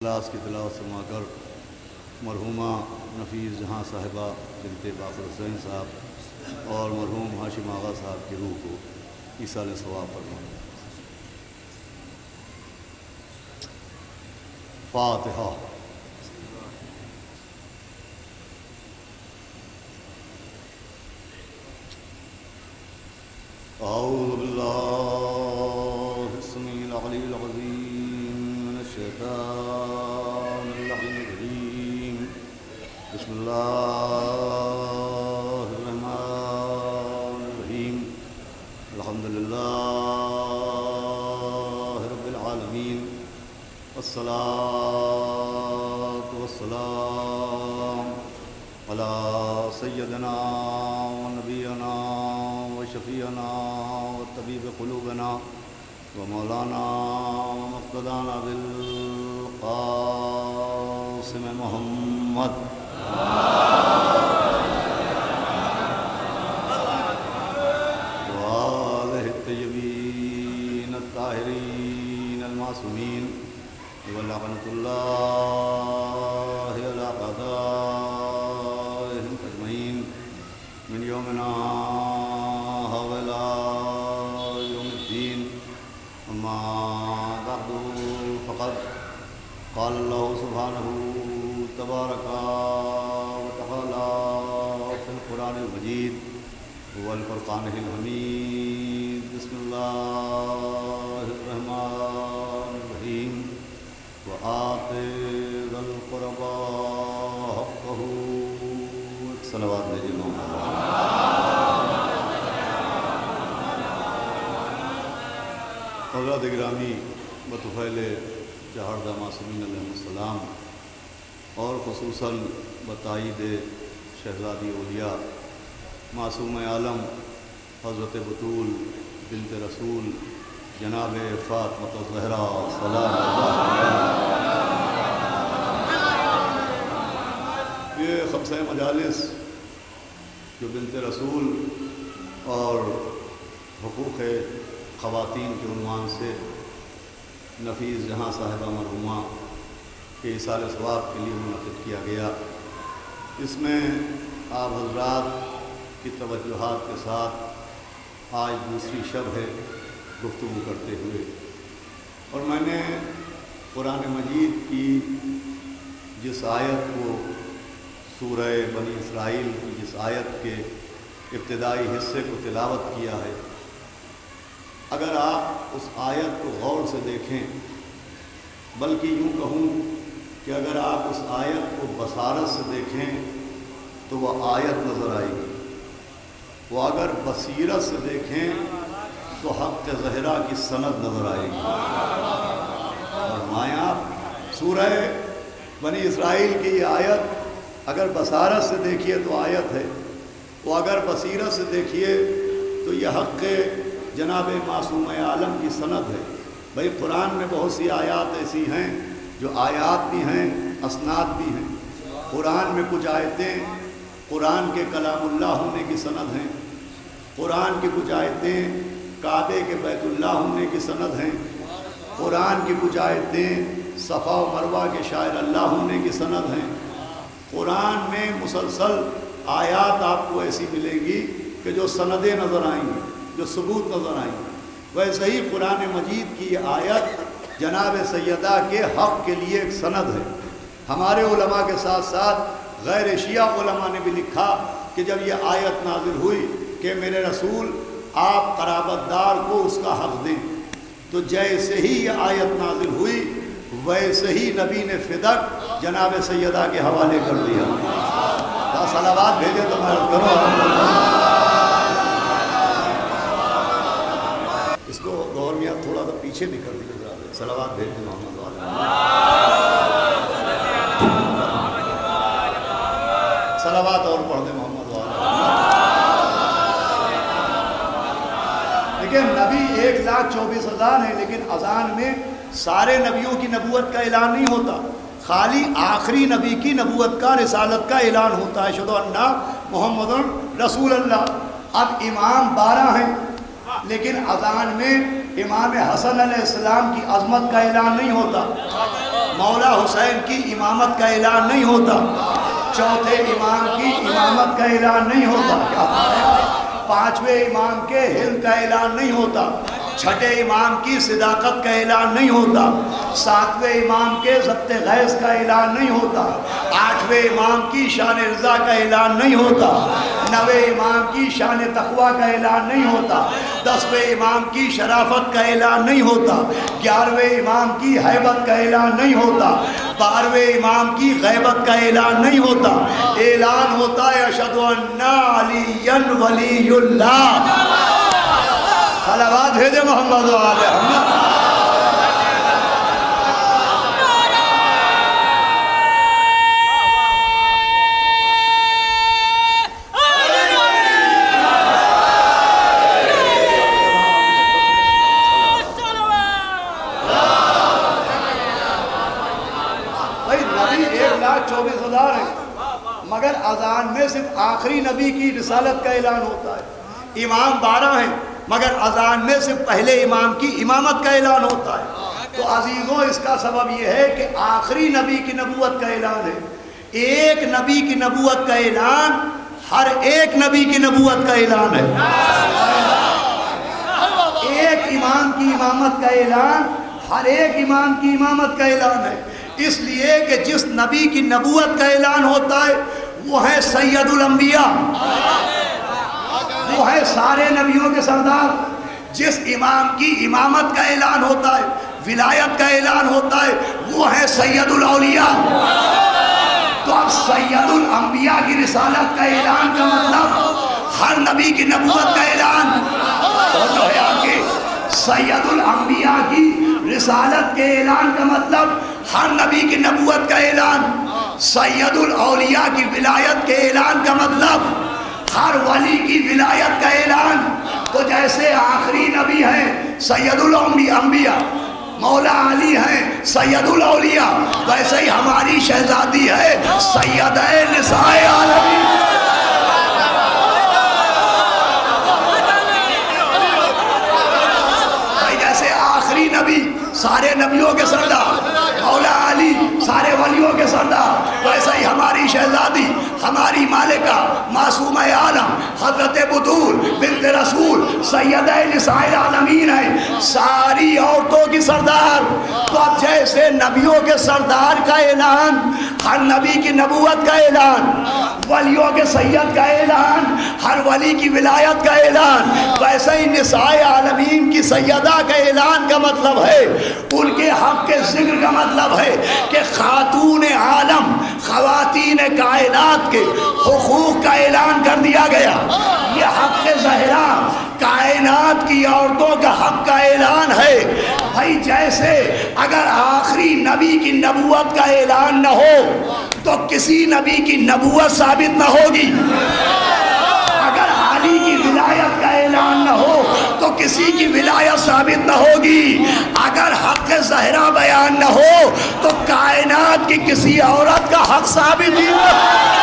Class کی تلاوت سما کر مرحومہ نفیس جہاں صاحبہ بنت باقر حسین صاحب اور مرحوم ہاشم آغا صاحب کی روح کو ایصال ثواب فرمائیں۔ فاتحہ۔ اعوذ باللہ السمیع العلی العظیم من الشیطان اللعین الرجیم، بسم اللہ الرحمن الرحیم، الحمدللہ رب العالمین، والصلاة والسلام علی سیدنا ونبینا وشفیعنا وطبیب قلوبنا ومولانا ومقتدانا بالقاسم محمد وآلہ الطیبین الطاہرین المعصومین ولعنۃ اللہ علی اعدائہم اجمعین من یومنا هذا یوم الدین۔ اما بعد فقد قال اللہ سبحانہ تبارک وتعالی فی القرآن المجید والفرقان الحمید، بسم اللہ الرحمن الرحیم، وآت ذی القربى حقہ۔ صلوات بھیجیے محمد۔ حضرات گرامی، بطفیل چہاردہ معصومین علیہ السلام اور خصوصاً بتائید شہزادی اولیاء معصوم عالم حضرت بطول بنت رسول جناب فاطمہ الزہرا سلام اللہ علیہا، یہ خمسہ مجالس جو بنت رسول اور حقوق خواتین کے عنوان سے نفیس جہاں صاحبہ مرحومہ کے ایصال ثواب کے لیے منعقد کیا گیا، اس میں آپ حضرات کی توجہات کے ساتھ آج دوسری شب ہے گفتگو کرتے ہوئے، اور میں نے قرآن مجید کی جس آیت کو سورہ بنی اسرائیل کی جس آیت کے ابتدائی حصے کو تلاوت کیا ہے، اگر آپ اس آیت کو غور سے دیکھیں، بلکہ یوں کہوں کہ اگر آپ اس آیت کو بصارت سے دیکھیں تو وہ آیت نظر آئے گی، وہ اگر بصیرت سے دیکھیں تو حق زہرا کی سند نظر آئے گی۔ اور مایا سورہ بنی اسرائیل کی یہ آیت اگر بصارت سے دیکھیے تو آیت ہے، وہ اگر بصیرت سے دیکھیے تو یہ حق جناب معصوم عالم کی سند ہے۔ بھئی قرآن میں بہت سی آیات ایسی ہیں جو آیات بھی ہیں، اسناد بھی ہیں۔ قرآن میں کچھ آیتیں قرآن کے کلام اللہ ہونے کی سند ہیں، قرآن کی کچھ آیتیں کعبے کے بیت اللہ ہونے کی سند ہیں، قرآن کی کچھ آیتیں صفا و مروہ کے شاعر اللہ ہونے کی سند ہیں۔ قرآن میں مسلسل آیات آپ کو ایسی ملے گی کہ جو سندیں نظر آئیں گی، جو ثبوت نظر آئیں گی۔ ویسے ہی قرآن مجید کی یہ آیت جناب سیدہ کے حق کے لیے ایک سند ہے۔ ہمارے علماء کے ساتھ ساتھ غیر شیعہ علماء نے بھی لکھا کہ جب یہ آیت نازل ہوئی کہ میرے رسول آپ قرابت دار کو اس کا حق دیں، تو جیسے ہی یہ آیت نازل ہوئی ویسے ہی نبی نے فدق جناب سیدہ کے حوالے کر دیا۔ صلوات بھیجے تو میں عرض کروں اس کو غور میں تھوڑا سا پیچھے بھی کر دیجیے ذرا، صلوات بھیج دیں محمد والے، صلوات اور پڑھ دیں محمد والے۔ لیکن نبی 1,24,000 ہیں، لیکن اذان میں سارے نبیوں کی نبوت کا اعلان نہیں ہوتا، خالی آخری نبی کی نبوت کا رسالت کا اعلان ہوتا ہے، اشہدو ان محمد رسول اللہ۔ اب امام 12 ہیں، لیکن اذان میں امام حسن علیہ السلام کی عظمت کا اعلان نہیں ہوتا، مولا حسین کی امامت کا اعلان نہیں ہوتا، چوتھے امام کی امامت کا اعلان نہیں ہوتا، پانچویں امام کے حلم کا اعلان نہیں ہوتا، چھٹے امام کی صداقت کا اعلان نہیں ہوتا، ساتویں امام کے ضبط غیظ کا اعلان نہیں ہوتا، آٹھویں امام کی شان رضا کا اعلان نہیں ہوتا، نویں امام کی شان تقویٰ کا اعلان نہیں ہوتا، دسویں امام کی شرافت کا اعلان نہیں ہوتا، گیارہویں امام کی ہیبت کا اعلان نہیں ہوتا، بارہویں امام کی غیبت کا اعلان نہیں ہوتا، اعلان ہوتا ہے اشہد ان علی ولی اللہ۔ صلوات بھیجے محمد و آل محمد۔ بھائی نبی 1,24,000 ہیں، مگر اذان میں صرف آخری نبی کی رسالت کا اعلان ہوتا ہے، امام 12 ہیں مگر اذان میں صرف پہلے امام کی امامت کا اعلان ہوتا ہے۔ تو عزیزوں اس کا سبب یہ ہے کہ آخری نبی کی نبوت کا اعلان ہے، ایک نبی کی نبوت کا اعلان ہر ایک نبی کی نبوت کا اعلان ہے، ایک امام کی امامت کا اعلان ہر ایک امام کی امامت کا اعلان ہے، اس لیے کہ جس نبی کی نبوت کا اعلان ہوتا ہے وہ ہے سید الانبیاء، وہ ہے سارے نبیوں کے سردار۔ جس امام کی امامت کا اعلان ہوتا ہے، ولایت کا اعلان ہوتا ہے، وہ ہے سید الاولیاء۔ تو اب سید الانبیاء کی رسالت کا اعلان کا مطلب ہر نبی کی نبوت کا اعلان، اور جو ہے آپ کے سید الانبیاء کی رسالت کے اعلان کا مطلب ہر نبی کی نبوت کا اعلان، سید الاولیاء کی ولایت کے اعلان کا مطلب ہر ولی کی ولایت کا اعلان۔ تو جیسے آخری نبی ہیں سید الانبیاء، مولا علی ہیں سید الاولیاء، ویسے ہی ہماری شہزادی ہے سیدہ نساء عالمین۔ بھائی جیسے آخری نبی سارے نبیوں کے سردار، مولا علی سارے ولیوں کے سردار، ویسے ہی ہماری شہزادی، ہماری مالکہ، معصومہ عالم حضرت بطول بنت رسول سیدہ نساء العالمین ہے، ساری عورتوں کی سردار۔ تو اب جیسے نبیوں کے سردار کا اعلان، ہر نبی کی نبوت کا اعلان، ولیوں کے سید کا اعلان، ہر ولی کی ولایت کا اعلان، ویسے ہی نساء عالمین کی سیدہ کا اعلان کا مطلب ہے ان کے حق کے ذکر کا مطلب ہے کہ خاتون عالم، خواتین کائنات کے حقوق کا اعلان کر دیا گیا۔ یہ حق زہرا کائنات کی عورتوں کا حق کا اعلان ہے۔ بھائی جیسے اگر آخری نبی کی نبوت کا اعلان نہ ہو تو کسی نبی کی نبوت ثابت نہ ہوگی، اگر علی کی ولایت کا اعلان نہ ہو تو کسی کی ولایت ثابت نہ ہوگی، اگر حق زہرا بیان نہ ہو تو کائنات کی کسی عورت کا حق ثابت ہی نہ ہو۔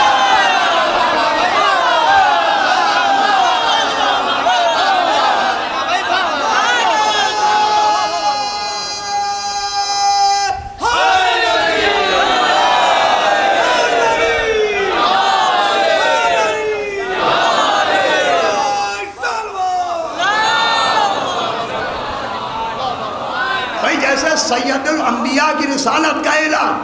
سید الانبیاء کی رسالت کا اعلان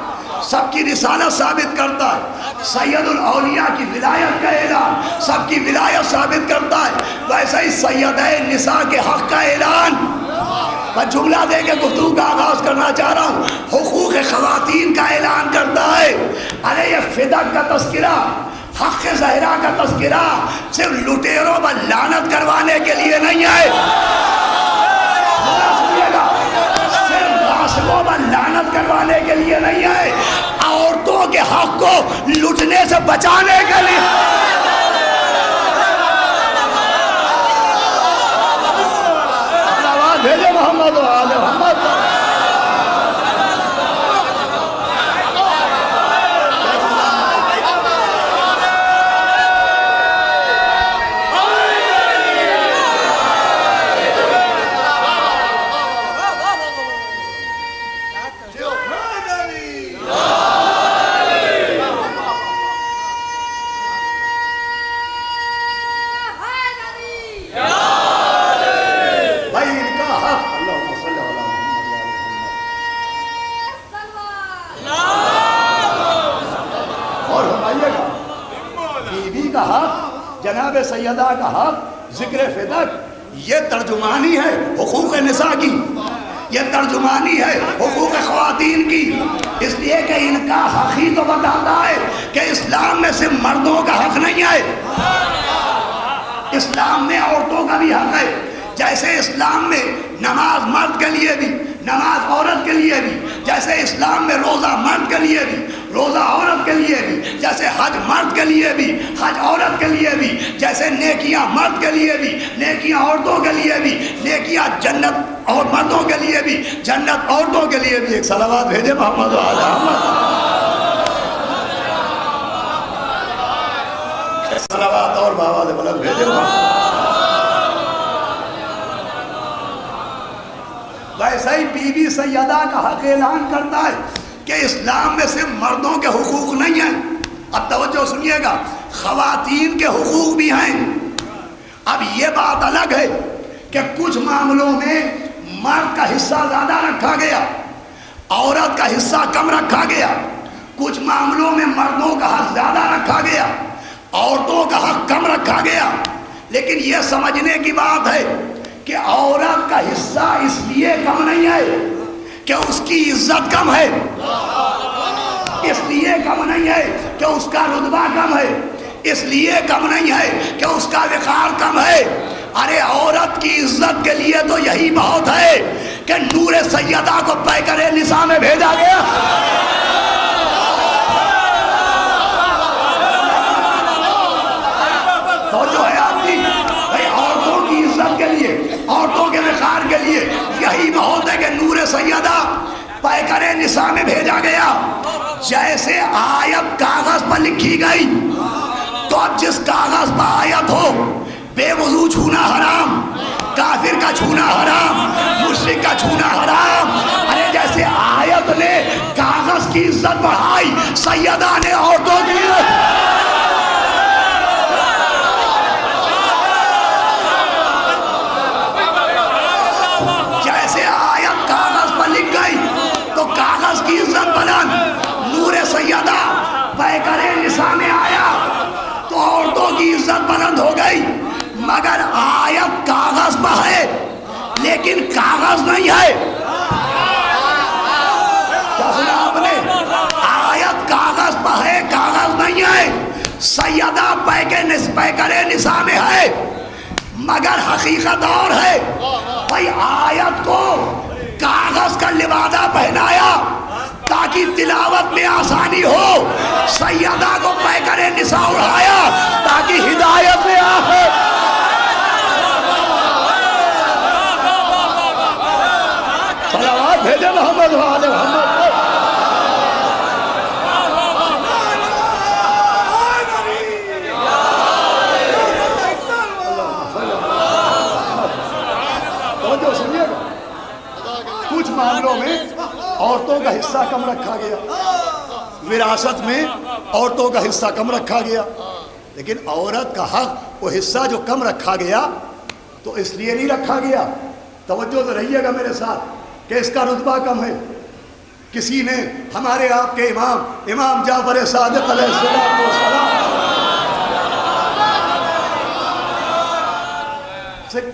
سب کی رسالت ثابت کرتا ہے، سید الاولیاء کی ولایت کا اعلان سب کی ولایت ثابت کرتا ہے، ویسے ہی سیدہ نساء کے حق کا اعلان۔ میں جملہ دے کے گفتگو کا آغاز کرنا چاہ رہا ہوں، حقوق خواتین کا اعلان کرتا ہے۔ ارے یہ فدق کا تذکرہ، حق زہرا کا تذکرہ صرف لٹیروں پر لعنت کروانے کے لیے نہیں ہے، لعنت کروانے کے لیے نہیں ہے، عورتوں کے حق کو لٹنے سے بچانے کے لیے۔ آواز بھیجے محمد و آل محمد۔ کا حق، جناب سیدہ کا حق، ذکر فدق، یہ ترجمانی ہے حقوق نساء کی، یہ ترجمانی ہے حقوق خواتین کی، اس لیے کہ ان کا حق ہی تو بتاتا ہے کہ اسلام میں صرف مردوں کا حق نہیں ہے، اسلام میں عورتوں کا بھی حق ہے۔ جیسے اسلام میں نماز مرد کے لیے بھی، نماز عورت کے لیے بھی، جیسے اسلام میں روزہ مرد کے لیے بھی، روزہ عورت کے لیے بھی، جیسے حج مرد کے لیے بھی، حج عورت کے لیے بھی، جیسے نیکیاں مرد کے لیے بھی، نیکیاں عورتوں کے لیے بھی، نیکیاں جنت اور مردوں کے لیے بھی، جنت عورتوں کے لیے بھی۔ ایک صلوات بھیجے محمد وعلی محمد، صلوات اور بابا سے بلند بھیجے محمد۔ ویسے ہی بی بی سیدہ کا حق اعلان کرتا ہے کہ اسلام میں صرف مردوں کے حقوق نہیں ہیں، اب توجہ سنیے گا، خواتین کے حقوق بھی ہیں۔ اب یہ بات الگ ہے کہ کچھ معاملوں میں مرد کا حصہ زیادہ رکھا گیا، عورت کا حصہ کم رکھا گیا، کچھ معاملوں میں مردوں کا حق زیادہ رکھا گیا، عورتوں کا حق کم رکھا گیا، لیکن یہ سمجھنے کی بات ہے کہ عورت کا حصہ اس لیے کم نہیں ہے کہ اس کی عزت کم ہے، اس لیے کم نہیں ہے کہ اس کا رتبہ کم ہے، اس لیے کم نہیں ہے کہ اس کا وقار کم ہے۔ ارے عورت کی عزت کے لیے تو یہی بہت ہے کہ نور سیدہ کو پیکر نساء میں بھیجا گیا۔ تو جو ہے آپ کی بھائی عورتوں کی عزت کے لیے، عورتوں کے وقار کے لیے یہی بہت ہے کہ نور سیدہ پیکر نساء میں بھیجا گیا۔ جیسے آیت کاغذ پر لکھی گئی تو اب جس کاغذ پر آیت ہو، بے وضو چھونا حرام، کافر کا چھونا حرام، مشرک کا چھونا حرام۔ ارے جیسے آیت نے کاغذ کی عزت بڑھائی، سیدہ نے عورتوں کی جیسے آیت کاغذ پر لکھ گئی تو کاغذ کی عزت بلند، نور سیدہ پیکر نساء میں آیا تو عورتوں کی عزت بلند ہو گئی۔ مگر آیت کاغذ پر ہے لیکن کاغذ نہیں ہے، کیا سنا آپ نے؟ آیت کاغذ پر ہے، کاغذ نہیں ہے۔ سیدہ پیکر نساء میں ہے مگر حقیقت اور ہے۔ بھائی آیت کو کاغذ کا لبادہ پہنایا تاکہ تلاوت میں آسانی ہو، سیدہ کو پیکر نساء اڑھایا تاکہ ہدایت میں آئے۔ صلوات بھیجے محمد وعلی محمد۔ تو سنیے گا، کچھ معاملوں میں عورتوں کا حصہ کم رکھا گیا، وراثت میں عورتوں کا حصہ کم رکھا گیا، لیکن عورت کا حق وہ حصہ جو کم رکھا گیا تو اس لیے نہیں رکھا گیا، توجہ سے رہیے گا میرے ساتھ، کہ اس کا رتبہ کم ہے۔ کسی نے ہمارے آپ کے امام جعفر صادق علیہ السلام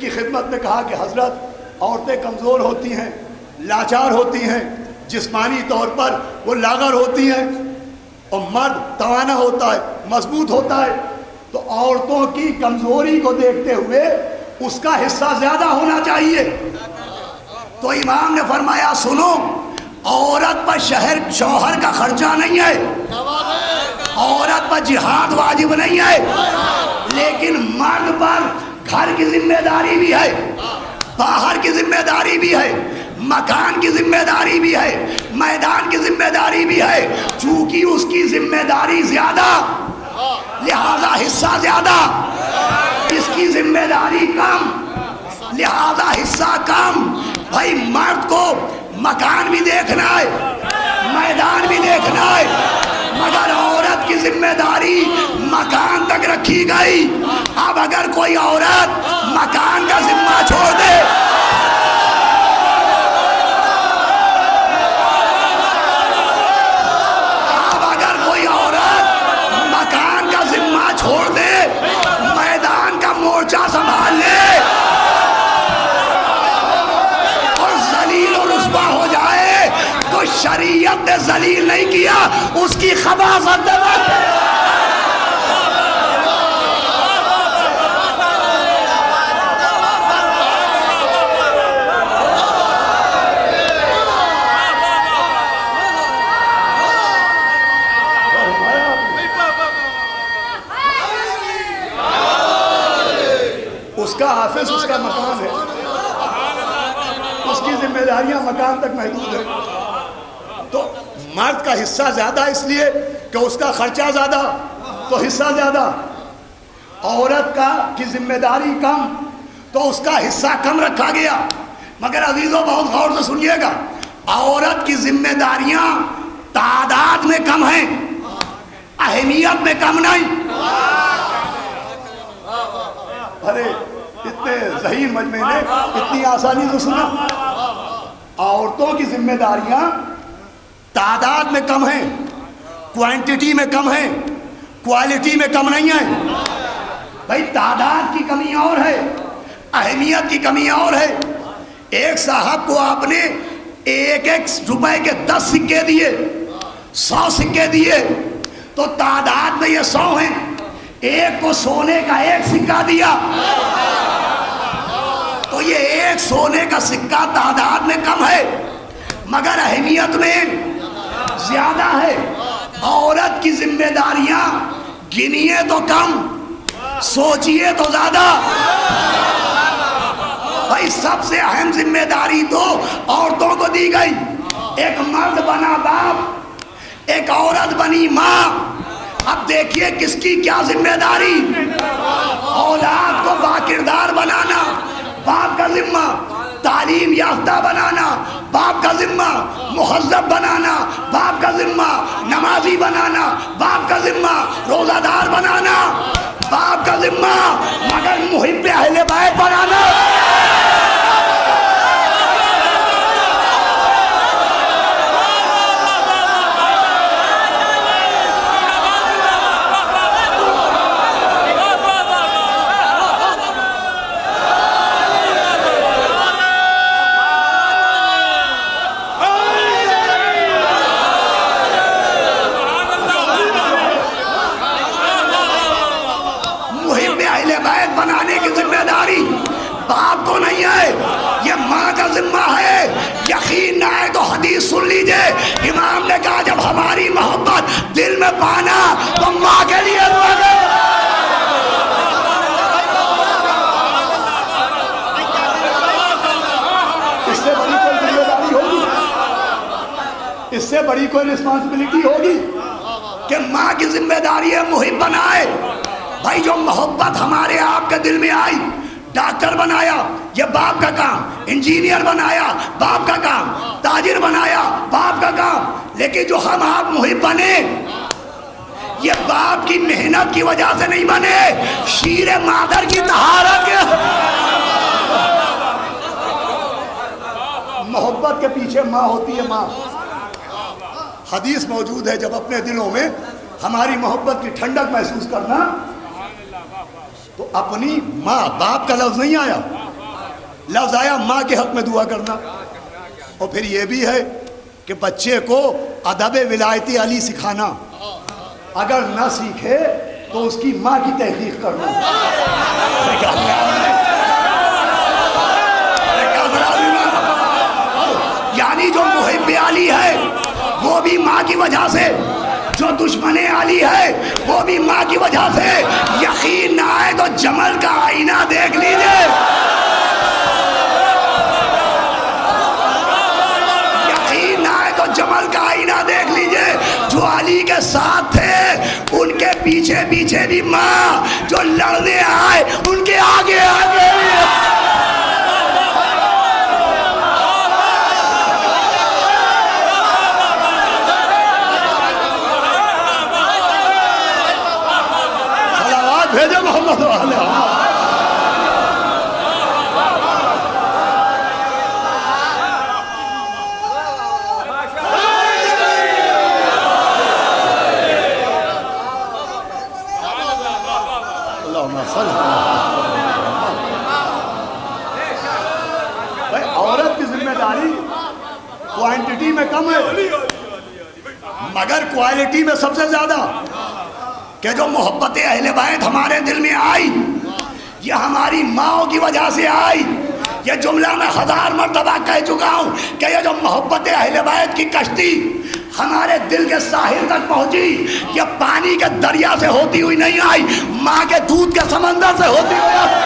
کی خدمت میں کہا کہ حضرت عورتیں کمزور ہوتی ہیں، لاچار ہوتی ہیں، جسمانی طور پر وہ لاغر ہوتی ہیں، اور مرد توانا ہوتا ہے، مضبوط ہوتا ہے، تو عورتوں کی کمزوری کو دیکھتے ہوئے اس کا حصہ زیادہ ہونا چاہیے۔ تو امام نے فرمایا سنو، عورت پر شوہر کا خرچہ نہیں ہے، عورت پر جہاد واجب نہیں ہے، لیکن مرد پر گھر کی ذمہ داری بھی ہے، باہر کی ذمہ داری بھی ہے، مکان کی ذمہ داری بھی ہے، میدان کی ذمہ داری بھی ہے۔ چونکہ اس کی ذمہ داری زیادہ لہذا حصہ زیادہ، اس کی ذمہ داری کم لہذا حصہ کم۔ بھائی مرد کو مکان بھی دیکھنا ہے، میدان بھی دیکھنا ہے، مگر عورت کی ذمہ داری مکان تک رکھی گئی۔ اب اگر کوئی عورت مکان کا ذمہ چھوڑ دے، اب اگر کوئی عورت مکان کا ذمہ چھوڑ دے اہمیت نے ذلیل نہیں کیا، اس کی خباثت نے اس کا حافظ اس کا مکان ہے، اس کی ذمہ داریاں مکان تک محدود ہیں۔ تو مرد کا حصہ زیادہ اس لیے کہ اس کا خرچہ زیادہ تو حصہ زیادہ، عورت کی ذمہ داری کم تو اس کا حصہ کم رکھا گیا۔ مگر عزیزوں بہت غور سے سنیے گا، عورت کی ذمہ داریاں تعداد میں کم ہیں، اہمیت میں کم نہیں۔ ارے اتنے ذہین مجمع نے اتنی آسانی سے سنا، عورتوں کی ذمہ داریاں تعداد میں کم ہیں، کوانٹٹی میں کم ہیں، کوالٹی میں کم نہیں ہیں۔ بھائی تعداد کی کمی اور ہے، اہمیت کی کمی اور ہے۔ ایک صاحب کو آپ نے ایک روپے کے 10 سکے دیے، 100 سکے دیے، تو تعداد میں یہ 100 ہیں، ایک کو سونے کا 1 سکہ دیا تو یہ 1 سونے کا سکہ تعداد میں کم ہے مگر اہمیت میں زیادہ ہے۔ عورت کی ذمہ داریاں گنیے تو کم، سوچیے تو زیادہ۔ بھائی سب سے اہم ذمہ داری تو عورتوں کو دی گئی۔ ایک مرد بنا باپ، ایک عورت بنی ماں۔ اب دیکھیے کس کی کیا ذمہ داری۔ اولاد کو باکردار بنانا باپ کا ذمہ، تعلیم یافتہ بنانا باپ کا ذمہ، مہذب بنانا باپ کا ذمہ، نمازی بنانا باپ کا ذمہ، روزہ دار بنانا باپ کا ذمہ، مگر محب اہل بیت بنانا باپ کو نہیں ہے، یہ ماں کا ذمہ ہے۔ یقین نہ ہے تو حدیث سن لیجئے، امام نے کہا جب ہماری محبت دل میں پانا تو ماں کے لیے دعا کرو۔ اس سے بڑی کوئی ذمہ داری ہوگی، اس سے بڑی کوئی رسپانسبلٹی ہوگی کہ ماں کی ذمہ داری ہے محب بنائے۔ بھائی جو محبت ہمارے آپ کے دل میں آئی، ڈاکٹر بنایا یہ باپ کا کام، انجینئر بنایا باپ کا کام، تاجر بنایا باپ کا کام، لیکن جو ہم آپ محب بنے یہ باپ کی محنت کی وجہ سے نہیں بنے، شیر مادر کی طہارت کے۔ محبت کے پیچھے ماں ہوتی ہے، ماں۔ حدیث موجود ہے جب اپنے دلوں میں ہماری محبت کی ٹھنڈک محسوس کرنا تو اپنی ماں، باپ کا لفظ نہیں آیا، لفظ آیا ماں کے حق میں دعا کرنا۔ اور پھر یہ بھی ہے کہ بچے کو ادب ولایت علی سکھانا، اگر نہ سیکھے تو اس کی ماں کی تحقیق کرنا۔ یعنی جو محب علی ہے وہ بھی ماں کی وجہ سے، جو دشمن علی ہے وہ بھی ماں کی وجہ سے۔ یقین نہ آئے تو جمل کا آئینہ دیکھ لیجئے، یقین نہ آئے تو جمل کا آئینہ دیکھ لیجئے، جو علی کے ساتھ تھے ان کے پیچھے پیچھے بھی ماں، جو لڑنے آئے ان کے آگے آگے بھیجے محمد والے۔ عورت کی ذمہ داری کوانٹٹی میں کم ہے، اگر کوالٹی میں سب سے زیادہ کہ جو محبت اہل بیت ہمارے دل میں آئی یہ ہماری ماؤں کی وجہ سے آئی. یہ جملہ میں 1000 مرتبہ کہہ چکا ہوں کہ یہ جو محبت اہل بیت کی کشتی ہمارے دل کے ساحل تک پہنچی یہ پانی کے دریا سے ہوتی ہوئی نہیں آئی, ماں کے دودھ کے سمندر سے ہوتی ہوئی آئی.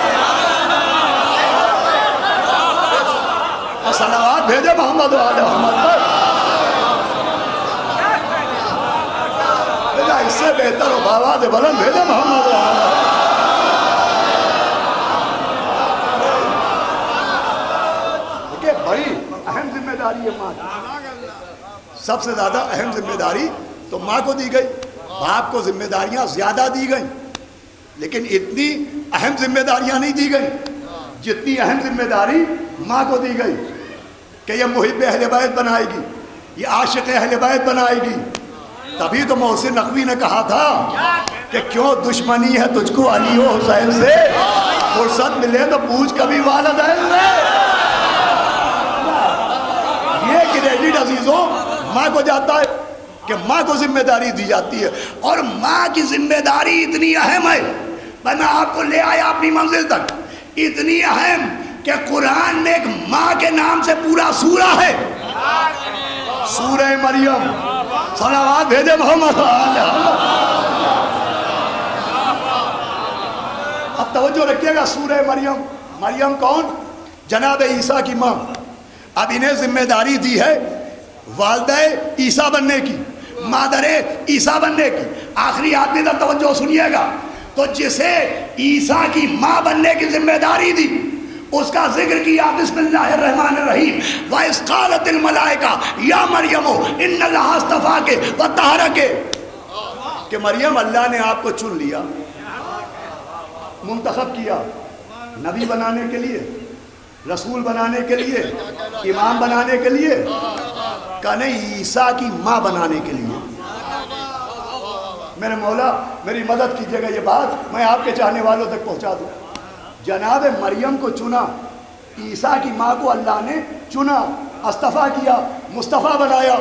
صلوات بھیجے محمد وآل محمد پر. اس سے بہتر ہو باواد بلند بھیجے محمد وآل محمد. بڑی اہم ذمہ داری ہے ماں کی. سب سے زیادہ اہم ذمہ داری تو ماں کو دی گئی. باپ کو ذمہ داریاں زیادہ دی گئیں لیکن اتنی اہم ذمہ داریاں نہیں دی گئیں جتنی اہم ذمہ داری ماں کو دی گئی کہ یہ محب اہل بیت بنائے گی, یہ عاشق اہل بیت بنائے گی. تبھی تو محسن نقوی نے کہا تھا کہ کیوں دشمنی ہے تجھ کو علی و حسین سے, فرصت ملے تو پوچھ کبھی والدین سے. یہ کریڈٹ عزیزوں ماں کو جاتا ہے کہ ماں کو ذمہ داری دی جاتی ہے, اور ماں کی ذمہ داری اتنی اہم ہے. میں آپ کو لے آیا اپنی منزل تک. اتنی اہم کہ قرآن میں ایک ماں کے نام سے پورا سورہ ہے, سورہ مریم. صلوات بھیجے محمد. اب توجہ رکھیے گا, سورہ مریم. مریم کون؟ جناب عیسیٰ کی ماں. اب انہیں ذمہ داری دی ہے والدہ عیسیٰ بننے کی, مادر عیسیٰ بننے کی. آخری آدمی تک توجہ سنیے گا. تو جسے عیسیٰ کی ماں بننے کی ذمہ داری دی اس کا ذکر کیا بسم اللہ الرحمن الرحیم. وَإِذْ قَالَتِ الْمَلَائِكَةُ يَا مَرْيَمُ إِنَّ اللَّهَ اصْطَفَاكِ وَطَهَّرَكِ, کہ مریم اللہ نے آپ کو چن لیا, منتخب کیا نبی بنانے کے لیے, رسول بنانے کے لیے, امام بنانے کے لیے, کہ نہیں عیسیٰ کی ماں بنانے کے لیے. میرے مولا میری مدد کیجیے گا, یہ بات میں آپ کے چاہنے والوں تک پہنچا دوں. جناب مریم کو چنا, عیسیٰ کی ماں کو اللہ نے چنا, اصطفیٰ کیا, مصطفیٰ بنایا.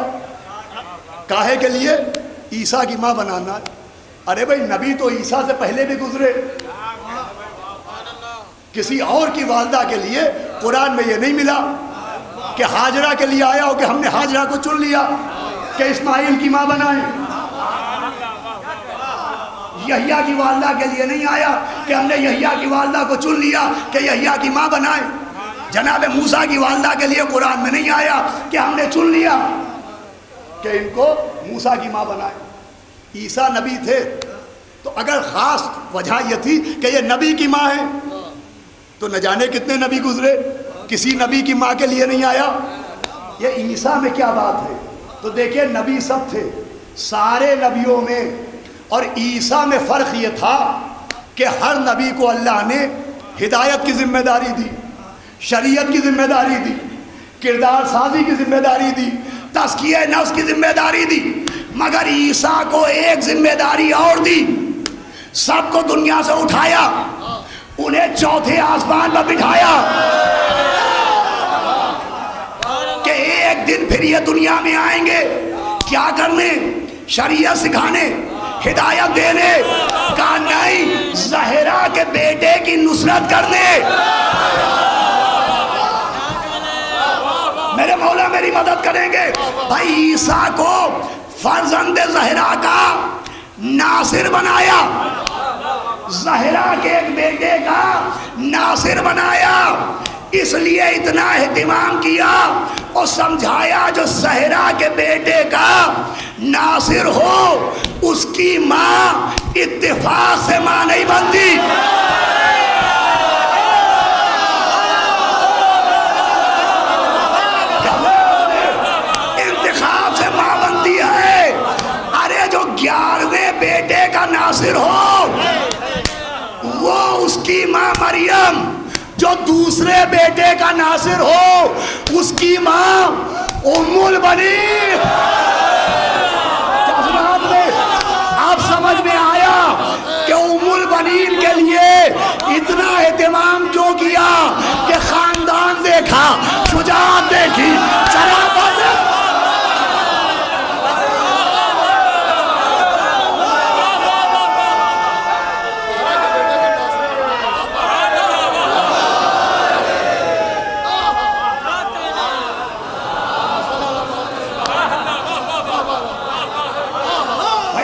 کاہے کے لیے؟ عیسیٰ کی ماں بنانا. ارے بھائی نبی تو عیسیٰ سے پہلے بھی گزرے. کسی اور کی والدہ کے لیے قرآن میں یہ نہیں ملا کہ ہاجرہ کے لیے آیا ہو کہ ہم نے ہاجرہ کو چن لیا کہ اسماعیل کی ماں بنائیں. یحییٰ کی والدہ کے لیے نہیں آیا کہ ہم نے یحییٰ کی والدہ کو چن لیا کہ یحییٰ کی ماں بنائیں. جناب موسیٰ کی والدہ کے لیے قرآن میں نہیں آیا کہ ہم نے چن لیا کہ ان کو موسیٰ کی ماں بنائیں. عیسیٰ نبی تھے تو اگر خاص وجہ یہ تھی کہ یہ نبی کی ماں ہے تو نہ جانے کتنے نبی گزرے, کسی نبی کی ماں کے لیے نہیں آیا. یہ عیسیٰ میں کیا بات ہے؟ تو دیکھیں نبی سب تھے سارے نبیوں میں, اور عیسیٰ میں فرق یہ تھا کہ ہر نبی کو اللہ نے ہدایت کی ذمہ داری دی, شریعت کی ذمہ داری دی, کردار سازی کی ذمہ داری دی, تزکیہ نفس کی ذمہ داری دی. مگر عیسیٰ کو ایک ذمہ داری اور دی, سب کو دنیا سے اٹھایا, انہیں چوتھے آسمان پر بٹھایا کہ ایک دن پھر یہ دنیا میں آئیں گے. کیا کرنے؟ شریعت سکھانے, ہدایت دینے. کہا نہیں, زہرا کے بیٹے کی نصرت کرنے. میرے مولا میری مدد کریں گے. بھائی عیسیٰ کو فرزند زہرا کا ناصر بنایا, زہرا کے ایک بیٹے کا ناصر بنایا. اس لیے اتنا اہتمام کیا اور سمجھایا جو زہرا کے بیٹے کا ناصر ہو اس کی ماں اتفاق سے ماں نہیں بنتی. انتخاب سے ماں بنتی ہے. ارے جو 11ویں بیٹے کا ناصر ہو وہ اس کی ماں مریم, جو دوسرے بیٹے کا ناصر ہو اس کی ماں ام البنین. آپ سمجھ میں آیا کہ ام البنین کے لیے اتنا اہتمام کیوں کیا کہ خاندان دیکھا, شجاعت دیکھی, شرافت.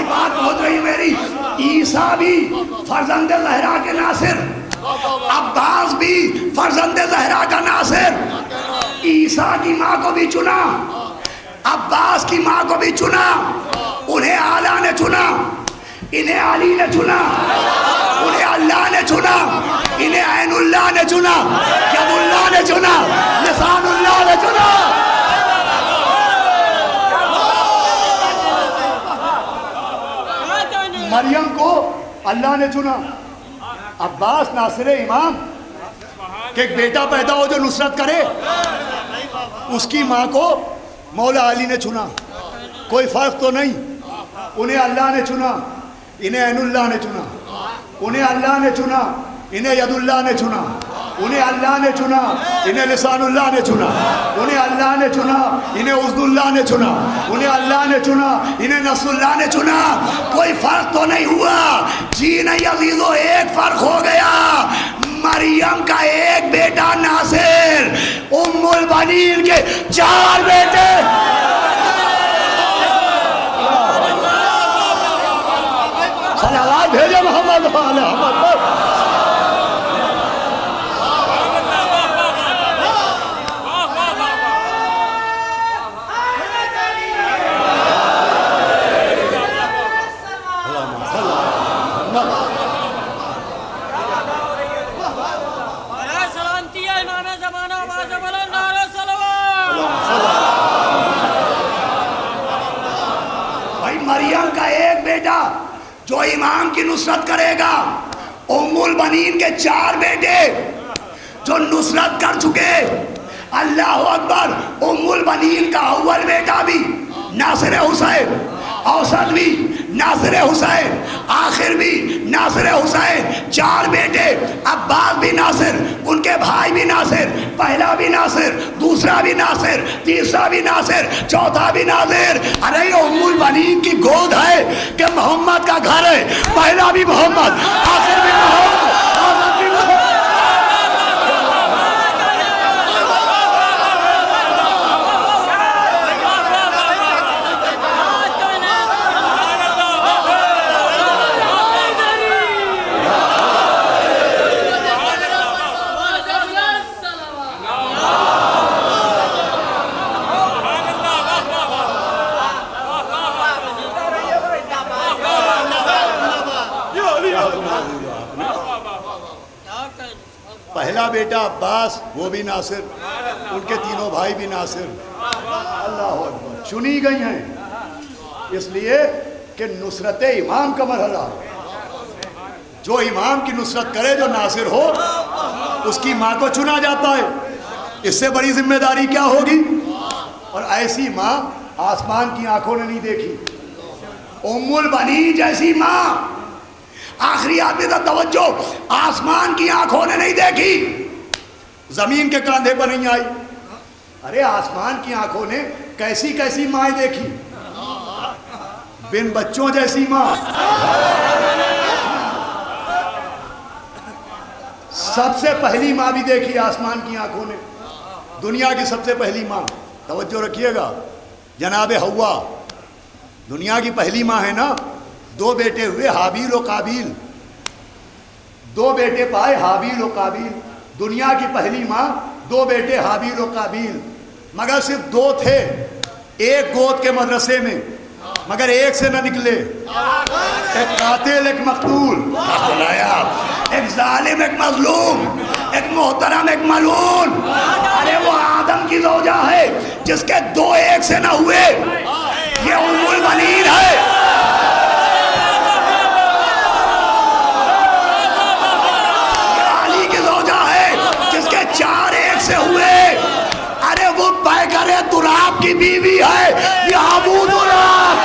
بات پہنچ رہی میری؟ عیسیٰ بھی فرزند زہرا کے ناصر، عباس بھی فرزند زہرا کا ناصر. عیسیٰ کی ماں کو بھی چنا، عباس کی ماں کو بھی چنا، انہیں آلہ نے چنا، انہیں علی نے چنا، انہیں اللہ نے چنا، انہیں عین اللہ نے چنا، ید اللہ نے چنا، لسان اللہ نے چنا. مریم کو اللہ نے چنا. عباس ناصر امام کہ ایک بیٹا پیدا ہو جو نصرت کرے، اس کی ماں کو مولا علی نے چنا. کوئی فرق تو نہیں. انہیں اللہ نے چنا، انہیں عین اللہ نے چنا، انہیں اللہ نے چنا، انہیں ید اللہ نے چنا، انہیں اللہ نے چنا، انہیں لسان اللہ نے چنا، انہیں اللہ نے چنا، انہیں عزد اللہ نے چنا، انہیں اللہ نے چنا، انہیں نصر اللہ نے چنا. کوئی فرق تو نہیں ہوا. جی نہیں عزیزو، ایک فرق ہو گیا. مریم کا ایک بیٹا ناصر، ام البنین کے 4 بیٹے. صلوات بھیجے محمد علیہ محمد. مریم کا ایک بیٹا جو امام کی نصرت کرے گا، ام البنین کے 4 بیٹے جو نصرت کر چکے. اللہ اکبر. ام البنین کا اول بیٹا بھی ناصر حسین، اوسط بھی ناصر حسین، آخر بھی ناصر حسین. 4 بیٹے. عباس بھی ناصر، ان کے بھائی بھی ناصر، پہلا بھی ناصر، دوسرا بھی ناصر، تیسرا بھی ناصر، چوتھا بھی ناصر. ارے یہ ام البنین کی گود ہے کہ محمد کا گھر ہے. پہلا بھی محمد، آخر بھی محمد، اوسط بھی محمد. پہلا بیٹا عباس، وہ بھی ناصر، ان کے تینوں بھائی بھی ناصر. اللہ اکبر. چنی گئی ہیں اس لیے کہ نصرت امام کا مرحلہ. جو امام کی نصرت کرے، جو ناصر ہو، اس کی ماں کو چنا جاتا ہے. اس سے بڑی ذمہ داری کیا ہوگی؟ اور ایسی ماں آسمان کی آنکھوں نے نہیں دیکھی. ام البنین جیسی ماں، آخری آدمی کا توجہ، آسمان کی آنکھوں نے نہیں دیکھی، زمین کے کاندھے پر نہیں آئی. ارے آسمان کی آنکھوں نے کیسی کیسی مائیں دیکھی. بن بچوں جیسی ماں، سب سے پہلی ماں بھی دیکھی آسمان کی آنکھوں نے. دنیا کی سب سے پہلی ماں. توجہ رکھیے گا. جناب حوا دنیا کی پہلی ماں ہے نا. 2 بیٹے ہوئے، حابیل و قابیل. 2 بیٹے پائے، حابیل و قابیل. دنیا کی پہلی ماں، 2 بیٹے حابیل و قابیل. مگر صرف 2 تھے ایک گود کے مدرسے میں، مگر ایک سے نہ نکلے. ایک قاتل، ایک مقتول، ایک ظالم، ایک مظلوم، ایک محترم، ایک ملعون. ارے وہ آدم کی زوجہ ہے جس کے 2 ایک سے نہ ہوئے. یہ ام البنین ہے. تراب کی بیوی ہے، یہ ابو تراب.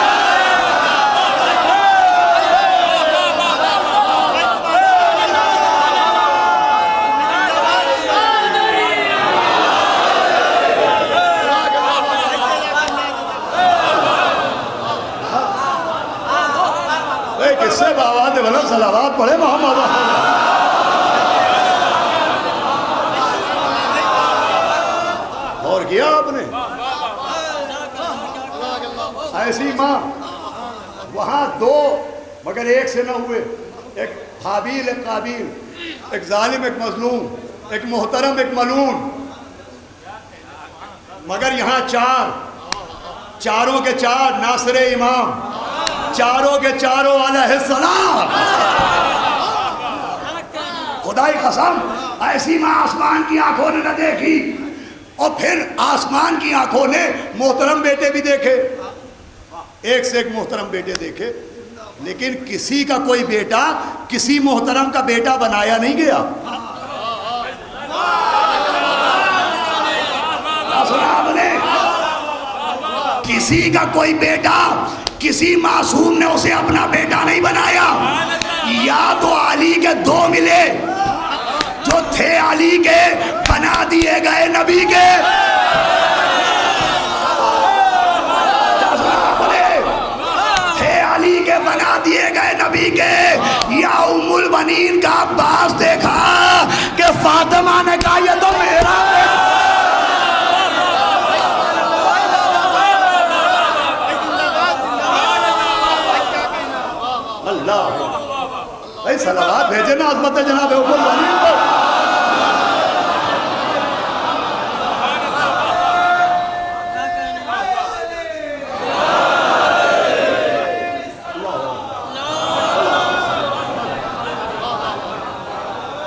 کس سے باوات بلند صلوات پڑھے محمد. اور کیا آپ نے ایسی ماں وہاں دو مگر ایک سے نہ ہوئے، ایک حابیل ایک قابیل، ایک ظالم ایک مظلوم، ایک محترم ایک ملعون، مگر یہاں چار، چاروں کے چار ناصر امام، چاروں کے چاروں علیہ السلام۔ خدائی قسم ایسی ماں آسمان کی آنکھوں نے نہ دیکھی، اور پھر آسمان کی آنکھوں نے محترم بیٹے بھی دیکھے، ایک سے ایک محترم بیٹے دیکھے، لیکن کسی کا کوئی بیٹا کسی محترم کا بیٹا بنایا نہیں گیا۔ کسی کا کوئی بیٹا کسی معصوم نے اسے اپنا بیٹا نہیں بنایا۔ یا تو علی کے دو ملے جو تھے علی کے، بنا دیے گئے نبی کے، تھے علی کے بنا دیے گئے نبی کے، یا ام البنین کا عباس دیکھا کہ فاطمہ نے کہا یہ تو میرا بیٹا۔ بھائی صلوات بھیجے نا عظمت جناب ام البنین کو۔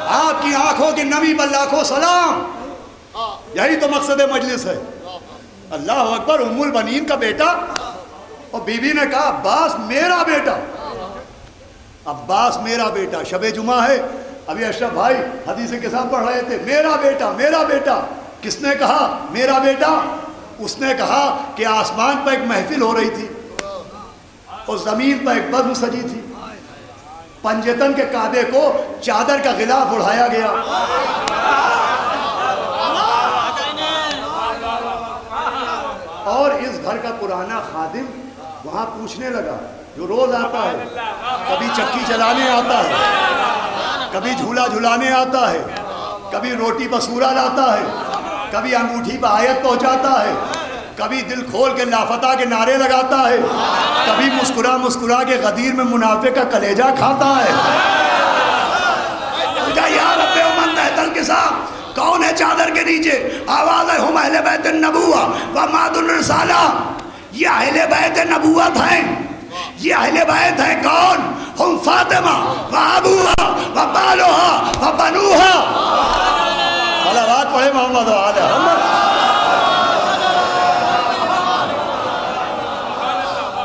آپ کی آنکھوں کی نمی پر لاکھوں سلام، یہی تو مقصد مجلس ہے۔ اللہ اکبر، ام البنین کا بیٹا، اور بی بی نے کہا عباس میرا بیٹا، عباس میرا بیٹا۔ شب جمعہ ہے، ابھی اشرف بھائی حدیث کے ساتھ پڑھ رہے تھے، میرا بیٹا میرا بیٹا۔ کس نے کہا میرا بیٹا؟ اس نے کہا کہ آسمان پر ایک محفل ہو رہی تھی اور زمین پر ایک بزم سجی تھی، پنجتن کے کعبے کو چادر کا غلاف اڑایا گیا، اور اس گھر کا پرانا خادم وہاں پوچھنے لگا، جو روز آتا ہے، کبھی چکی چلانے آتا ہے، کبھی جھولا جھلانے آتا ہے، کبھی روٹی بسورا لاتا ہے، کبھی انگوٹھی پہ آیت پہنچاتا ہے، کبھی دل کھول کے لافتہ کے نعرے لگاتا ہے، کبھی مسکرا مسکرا کے غدیر میں منافق کا کلیجہ کھاتا ہے۔ یا رب امت تحت الکساء، کون ہے چادر کے نیچے؟ آواز ہے ہم اہل بیت النبوہ و ماد الرسالہ، یہ اہل بیت نبوت ہیں، یہ اہل بیت ہے کون؟ ہم فاطمہ و ابوہا و بالوہا و بنوہا۔ صلوات پڑھے محمد و آل محمد۔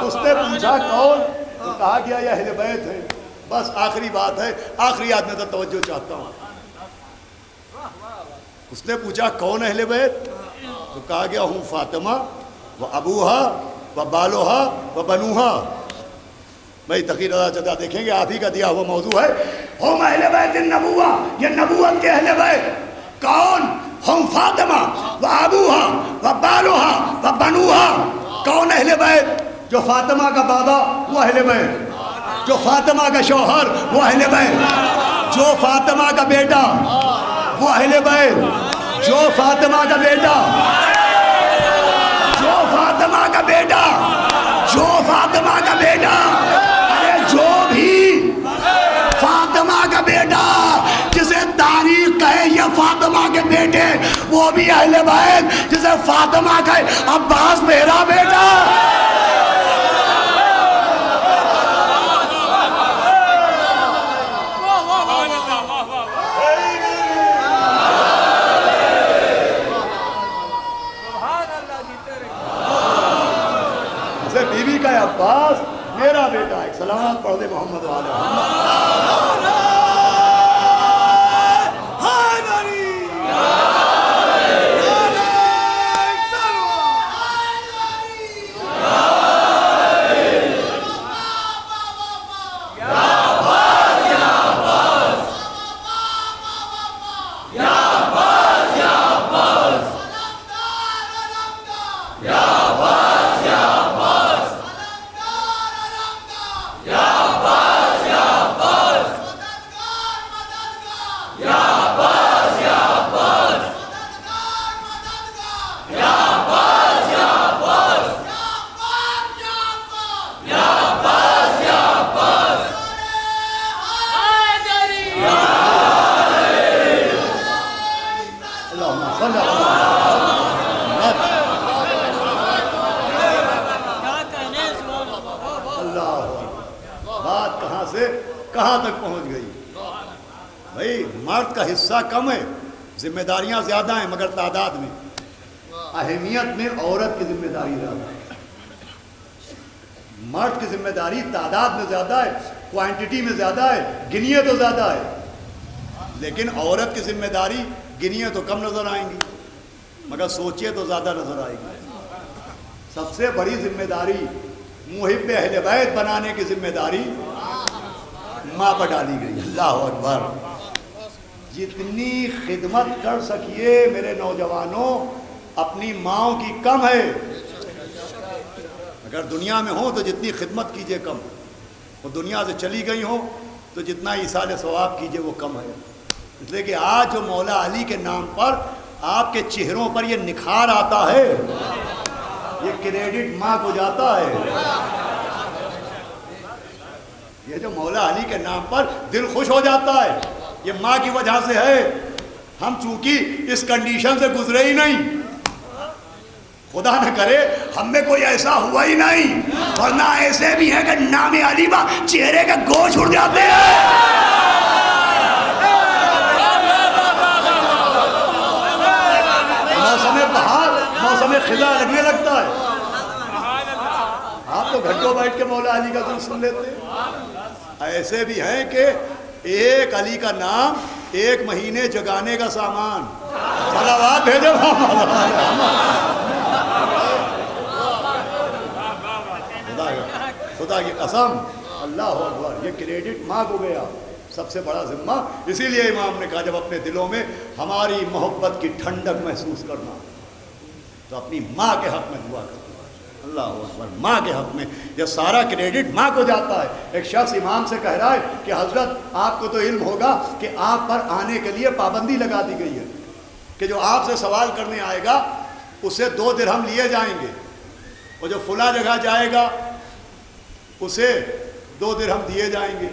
اس نے پوچھا کون؟ تو کہا گیا یہ اہل بیت ہے۔ بس آخری بات ہے، آخری آدمی تو توجہ چاہتا ہوں۔ اس نے پوچھا کون اہل بیت؟ تو کہا گیا ہم فاطمہ و ابوہا و بالوہا و بنوہا۔ بھائی تقریر ادا جدا دیکھیں گے، آپ ہی کا دیا ہوا موضوع ہے۔ ہم اہل بیت النبوہ، یہ نبوت کے اہل بیت کون؟ ہم فاطمہ و ابوہا و بالوہا و بنوہا۔ کون اہل بیت؟ جو فاطمہ کا بابا وہ اہل بیت، جو فاطمہ کا شوہر وہ اہل بیت، جو فاطمہ کا بیٹا وہ اہل بیت، جو فاطمہ کا بیٹا، جو فاطمہ کا بیٹا، جو فاطمہ کا بیٹا، ارے جو بھی فاطمہ کا بیٹا جسے تاریخ کہے یہ فاطمہ کے بیٹے، وہ بھی اہل بیت، جسے فاطمہ کہے عباس میرا بیٹا۔ بیوی کا عباس میرا بیٹا ہے۔ سلامات پڑھ دے محمد و آل محمد۔ بات کہاں سے کہاں تک پہنچ گئی. بھائی مرد کا حصہ کم ہے, ذمہ داریاں زیادہ ہیں, مگر تعداد میں اہمیت میں عورت کی ذمہ داری زیادہ ہے. مرد کی ذمہ داری تعداد میں زیادہ ہے, کوانٹٹی میں زیادہ ہے, گنیے تو زیادہ ہے, لیکن عورت کی ذمہ داری گنیے تو کم نظر آئیں گی مگر سوچیے تو زیادہ نظر آئے گی. سب سے بڑی ذمہ داری محب اہل بیت بنانے کی ذمہ داری ماں پر ڈالی گئی. اللہ اکبر. جتنی خدمت کر سکیے میرے نوجوانوں اپنی ماؤں کی کم ہے. اگر دنیا میں ہو تو جتنی خدمت کیجئے کم, وہ دنیا سے چلی گئی ہو تو جتنا ایصال ثواب کیجئے وہ کم ہے. اس لیے کہ آج جو مولا علی کے نام پر آپ کے چہروں پر یہ نکھار آتا ہے, یہ کریڈٹ ماں کو جاتا ہے. یہ جو مولا علی کے نام پر دل خوش ہو جاتا ہے یہ ماں کی وجہ سے ہے. ہم چونکہ اس کنڈیشن سے گزرے ہی نہیں, خدا نہ کرے ہم میں کوئی ایسا ہوا ہی نہیں, ورنہ ایسے بھی ہیں کہ نام علی با چہرے کے گوشت اڑ جاتے ہیں. موسم بہار موسم خزاں لگنے لگتا ہے. آپ تو گھنٹوں بیٹھ کے مولا علی کا ذکر سن لیتے ہیں. ایسے بھی ہیں کہ ایک علی کا نام ایک مہینے جگانے کا سامان. صلوات بھیجو. خدا کی قسم, اللہ اکبر, یہ کریڈٹ ماں کو گیا سب سے بڑا ذمہ. اسی لیے امام نے کہا جب اپنے دلوں میں ہماری محبت کی ٹھنڈک محسوس کرنا تو اپنی ماں کے حق میں دعا کرنا. اللہ اکبر. ماں کے حق میں یہ سارا کریڈٹ ماں کو جاتا ہے. ایک شخص امام سے کہہ رہا ہے کہ حضرت آپ کو تو علم ہوگا کہ آپ پر آنے کے لیے پابندی لگا دی گئی ہے کہ جو آپ سے سوال کرنے آئے گا اسے 2 درہم لیے جائیں گے, اور جو فلاں جگہ جائے گا اسے 2 درہم دیے جائیں گے.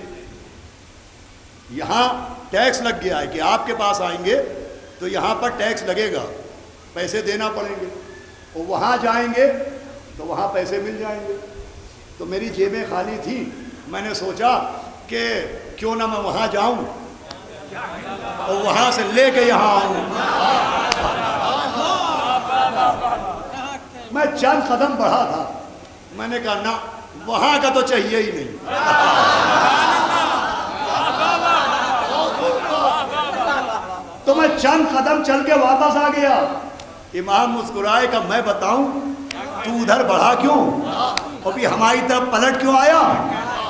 یہاں ٹیکس لگ گیا ہے کہ آپ کے پاس آئیں گے تو یہاں پر ٹیکس لگے گا, پیسے دینا پڑیں گے, اور وہاں جائیں گے تو وہاں پیسے مل جائیں گے. تو میری جیبیں خالی تھی, میں نے سوچا کہ کیوں نہ میں وہاں جاؤں اور وہاں سے لے کے یہاں آؤں. میں چند قدم بڑھا تھا, میں نے کہا نہ وہاں کا تو چاہیے ہی نہیں. تو میں چند قدم چل کے واپس آ گیا. امام مسکرائے کہ میں بتاؤں تو ادھر بڑھا کیوں اور بھی ہماری طرف پلٹ کیوں آیا؟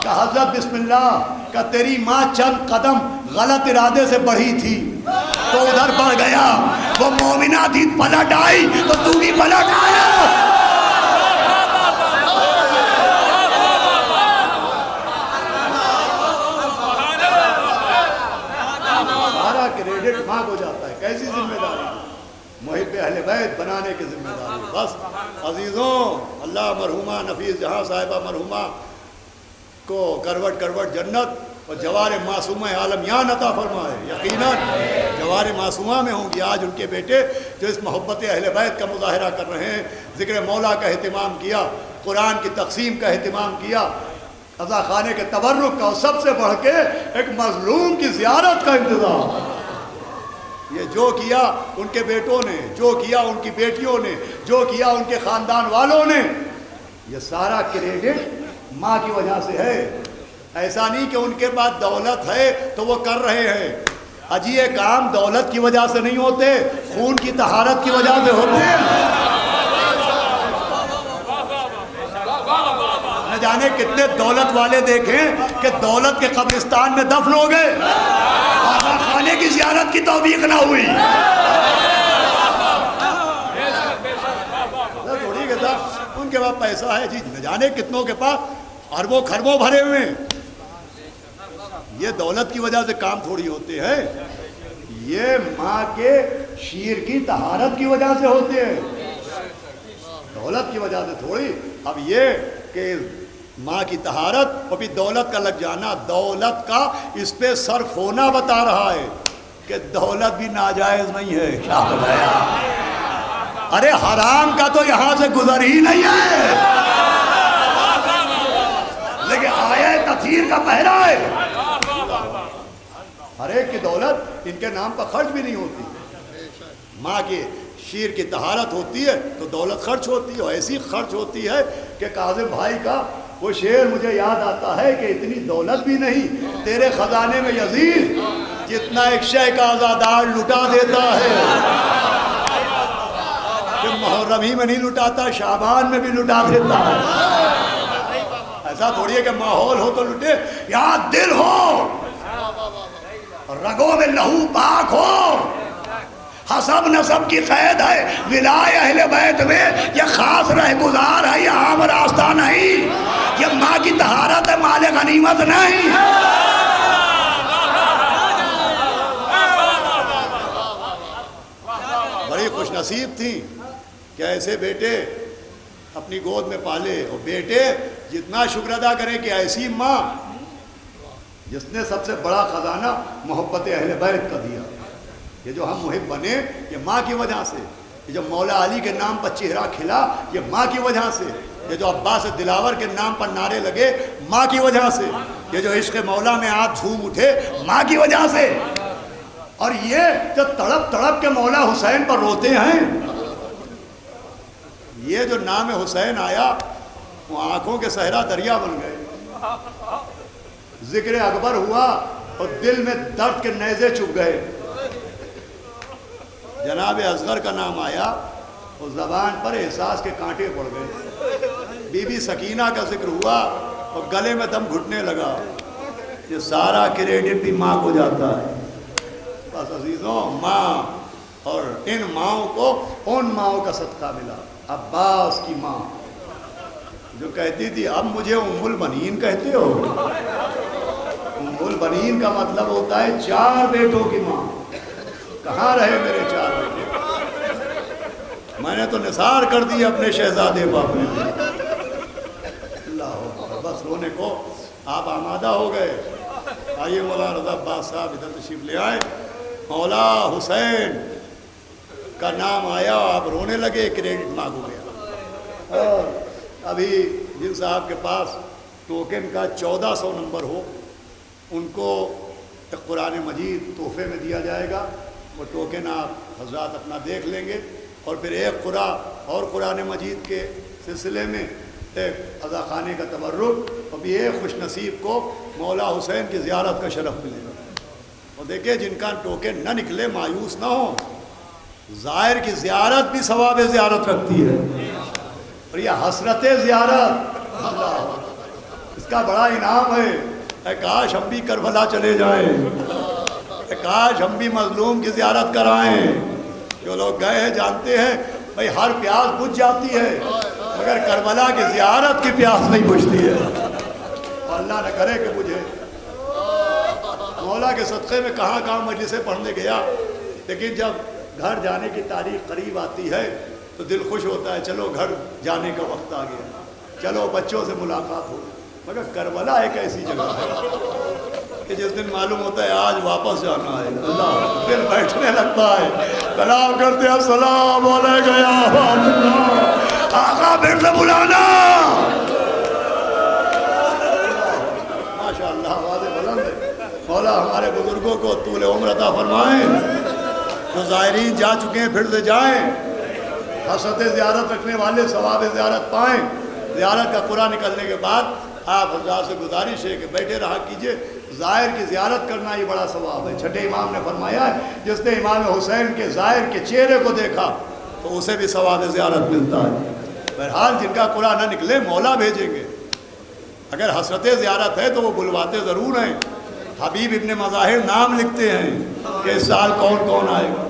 کہ حضرت بسم اللہ کہ تیری ماں چند قدم غلط ارادے سے بڑھی تھی تو ادھر بڑھ گیا, وہ مومنہ تھی پلٹ آئی تو تو بھی پلٹ آیا. سارا کریڈٹ ماں کو جاتا ہے. کیسی ذمہ داری, محب اہل بیت بنانے کی ذمہ داری. بس عزیزوں, اللہ مرحومہ نفیس جہاں صاحبہ مرحومہ کو کروٹ کروٹ جنت اور جوار معصومہ عالمیان عطا فرمائے. یقیناً جوار معصومہ میں ہوں گی آج ان کے بیٹے جو اس محبت اہل بیت کا مظاہرہ کر رہے ہیں, ذکر مولا کا اہتمام کیا, قرآن کی تقسیم کا اہتمام کیا, قضا خانے کے تبرک کا, اور سب سے بڑھ کے ایک مظلوم کی زیارت کا انتظام. یہ جو کیا ان کے بیٹوں نے, جو کیا ان کی بیٹیوں نے, جو کیا ان کے خاندان والوں نے, یہ سارا کریڈٹ ماں کی وجہ سے ہے. ایسا نہیں کہ ان کے پاس دولت ہے تو وہ کر رہے ہیں. اجی یہ کام دولت کی وجہ سے نہیں ہوتے, خون کی طہارت کی وجہ سے ہوتے ہیں. نہ جانے کتنے دولت والے دیکھیں کہ دولت کے قبرستان میں دفن ہو گئے, خانے کی زیارت کی توفیق نہ ہوئی. تھوڑی کے ساتھ ان کے پاس پیسہ ہے جی, نہ جانے کتنوں کے پاس اربوں خربوں بھرے ہوئے ہیں. یہ دولت کی وجہ سے کام تھوڑی ہوتے ہیں, یہ ماں کے شیر کی طہارت کی وجہ سے ہوتے ہیں, دولت کی وجہ سے تھوڑی. اب یہ کہ ماں کی طہارت اور بھی دولت کا لگ جانا, دولت کا اس پہ صرف ہونا بتا رہا ہے کہ دولت بھی ناجائز نہیں ہے. کیا بتایا, ارے حرام کا تو یہاں سے گزر ہی نہیں ہے, لیکن آیت تیر کا پہرا ہے۔ ہر ایک کی دولت ان کے نام پر خرچ بھی نہیں ہوتی۔ ماں کی شیر کی طہارت ہوتی ہے تو دولت خرچ ہوتی ہے، اور ایسی خرچ ہوتی ہے کہ کاظم بھائی کا وہ شعر مجھے یاد آتا ہے کہ اتنی دولت بھی نہیں تیرے خزانے میں یزید، جتنا ایک شے کا آزادار لٹا دیتا ہے، کہ محرم ہی میں نہیں لٹاتا، شعبان میں بھی لٹا دیتا ہے۔ ایسا تھوڑی ہے کہ ماحول ہو تو لٹے، یہاں دل ہو، رگوں میں لہو پاک ہو، حسب نسب کی قید ہے ولائے اہل بیت میں، یہ خاص رہ گزار ہے، یہ عام راستہ نہیں، یہ ماں کی طہارت ہے، مال غنیمت نہیں۔ بڑی خوش نصیب تھی کہ ایسے بیٹے اپنی گود میں پالے، اور بیٹے جتنا شکر ادا کریں کہ ایسی ماں جس نے سب سے بڑا خزانہ محبت اہل بیت کا دیا۔ یہ جو ہم محب بنے یہ ماں کی وجہ سے، یہ جو مولا علی کے نام پر چہرہ کھلا یہ ماں کی وجہ سے، یہ جو عباس دلاور کے نام پر نعرے لگے ماں کی وجہ سے، یہ جو عشق مولا میں آپ جھوم اٹھے ماں کی وجہ سے، اور یہ جو تڑپ تڑپ کے مولا حسین پر روتے ہیں، یہ جو نام حسین آیا وہ آنکھوں کے صحرا دریا بن گئے، ذکر اکبر ہوا اور دل میں درد کے نیزے چپ گئے، جناب اصغر کا نام آیا اور زبان پر احساس کے کانٹے پڑ گئے، بی بی سکینہ کا ذکر ہوا اور گلے میں دم گھٹنے لگا۔ یہ سارا کریڈٹ بھی ماں کو جاتا ہے۔ بس عزیزوں، ماں اور ان ماؤں کو ان ماؤں کا صدقہ ملا۔ عباس کی ماں جو کہتی تھی اب مجھے ام البنین کہتے ہو، ام البنین کا مطلب ہوتا ہے 4 بیٹوں کی ماں۔ کہاں رہے میرے 4 بیٹے؟ میں نے تو نثار کر دی اپنے شہزادے باپ نے۔ اللہ اکبر، بس رونے کو آپ آمادہ ہو گئے۔ آئیے مولانا رضا عباس صاحب ادھر تشریف لے آئے۔ مولا حسین کا نام آیا، آپ رونے لگے، کریڈٹ مانگ ہو گیا۔ اور ابھی جن صاحب کے پاس ٹوکن کا 1400 نمبر ہو ان کو ایک قرآن مجید تحفے میں دیا جائے گا، وہ ٹوکن آپ حضرات اپنا دیکھ لیں گے، اور پھر ایک اور قرآن مجید کے سلسلے میں ایک عزا خانے کا تبرک، اور بھی ایک خوش نصیب کو مولا حسین کی زیارت کا شرف ملے گا۔ اور دیکھیں جن کا ٹوکن نہ نکلے مایوس نہ ہو، زائر کی زیارت بھی ثواب زیارت رکھتی ہے، اور یہ حسرت زیارت اس کا بڑا انعام ہے۔ اے کاش ہم بھی کربلا چلے جائیں، اے کاش ہم بھی مظلوم کی زیارت کرائیں۔ جو لوگ گئے ہیں جانتے ہیں بھائی ہر پیاس بجھ جاتی ہے مگر کربلا کی زیارت کی پیاس نہیں بجھتی ہے۔ اللہ نہ کرے کہ مجھے مولا کے صدقے میں کہاں کہاں مجلسیں پڑھنے گیا، لیکن جب گھر جانے کی تاریخ قریب آتی ہے تو دل خوش ہوتا ہے، چلو گھر جانے کا وقت آ گیا، چلو بچوں سے ملاقات ہو۔ مگر کربلا ایک ایسی جگہ ہے کہ جس دن معلوم ہوتا ہے آج واپس جانا ہے، اللہ دل بیٹھنے لگتا ہے، کلام کرتے ہیں السلام علیکم یا اللہ، آقا پھر سے بلانا۔ ماشاء اللہ، آواز بلند ہے۔ مولا ہمارے بزرگوں کو طول عمر عطا فرمائیں، جو زائرین جا چکے ہیں پھر سے جائیں، حسرت زیارت رکھنے والے ثواب زیارت پائیں۔ زیارت کا قرآن نکلنے کے بعد آپ حضرات سے گزارش ہے کہ بیٹھے رہا کیجئے، زائر کی زیارت کرنا یہ بڑا ثواب ہے۔ چھٹے امام نے فرمایا ہے جس نے امام حسین کے زائر کے چہرے کو دیکھا تو اسے بھی ثواب زیارت ملتا ہے۔ بہرحال جن کا قرآن نہ نکلے مولا بھیجیں گے، اگر حسرت زیارت ہے تو وہ بلواتے ضرور ہیں۔ حبیب ابن مظاہر نام لکھتے ہیں کہ اس سال کون کون آئے گا،